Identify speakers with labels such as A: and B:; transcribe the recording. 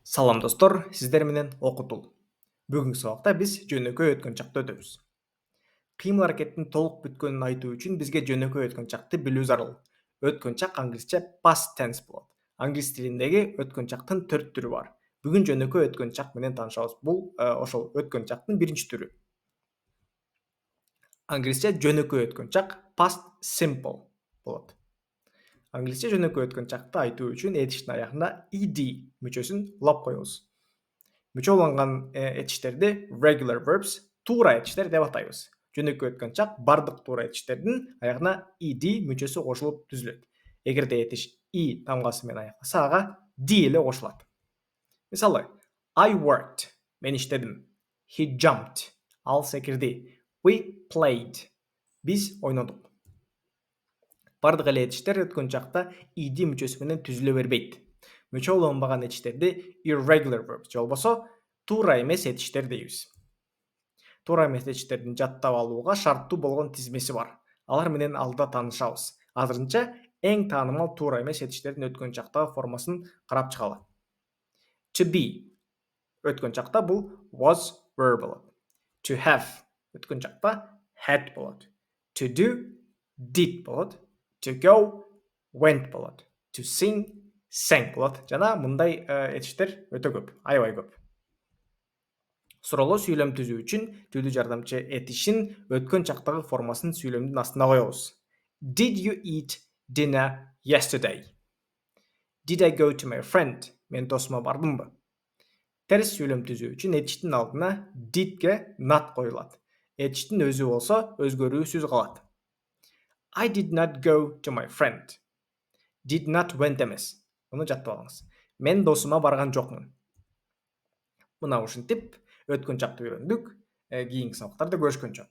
A: Салам достор, сиздер менен окутул. Бүгүнкү сабакта биз жөнөкөй өткөн чакты өтөбүз. Кыймыл аракеттин толук бүткөнүн айтуу үчүн бизге жөнөкөй өткөн чакты билүү зарыл. Өткөн чак англисче past tense болот. Англис тилиндеги өткөн чактын 4 түрү бар. Бүгүн жөнөкөй өткөн чак менен таанышабыз. Бул ошол өткөн чактын биринчи түрү. Англисче жөнөкөй өткөн чак past simple болот. Англисче жөнөкөй өткөн чакты айтуу үчүн этиштин аягында ed мүчөсүн улап коебуз. Мүчө уланган этиштерди regular verbs, туура этиштер деп атайбыз. Жөнөкөй өткөн чак бардык туура этиштердин аягына ed мүчөсү кошулуп түзүлөт. Эгерде этиш и тамгасы менен аяктаса, ага d эле кошулат. Мисалы, I worked, мен иштедим. He jumped, ал секирди. We played, биз ойнодук. Бардык эле этиштер өткөн чакта ed мүчөсү менен түзүлө бербейт. Мүчө уланбаган этиштерди irregular verbs же болбосо туура эмес этиштер дейбиз. Туура эмес этиштердин жаттап алууга шарттуу болгон тизмеси бар. Алар менен алда таанышабыз. Азырынча эң таанымал туура эмес этиштердин өткөн чактагы формасын карап чыгалы. To be өткөн чакта бул was verb болот. To have өткөн чакта had болот. To do did болот. To go went болот. To sing sang болот. Жана мындай этиштер өтө көп, аябай көп. Суралоо сүйлөм түзүү үчүн тилдүү жардамчы этишин өткөн чактагы формасын сүйлөмдүн астына коебуз. Did you eat dinner yesterday? Did I go to my friend? Мен досума бардымбы? Терс сүйлөм түзүү үчүн этиштин алдына did'ге not коюлат. Этиштин өзү болсо өзгөрүүсүз калат. I did not go to my friend. Did not went эмес. Муну жаттап алыңыз. Мен досума барган жокмун. Мына ушинтип өткөн чакты үйрөндүк. Кийинки сабактарда көрүшкөнчө.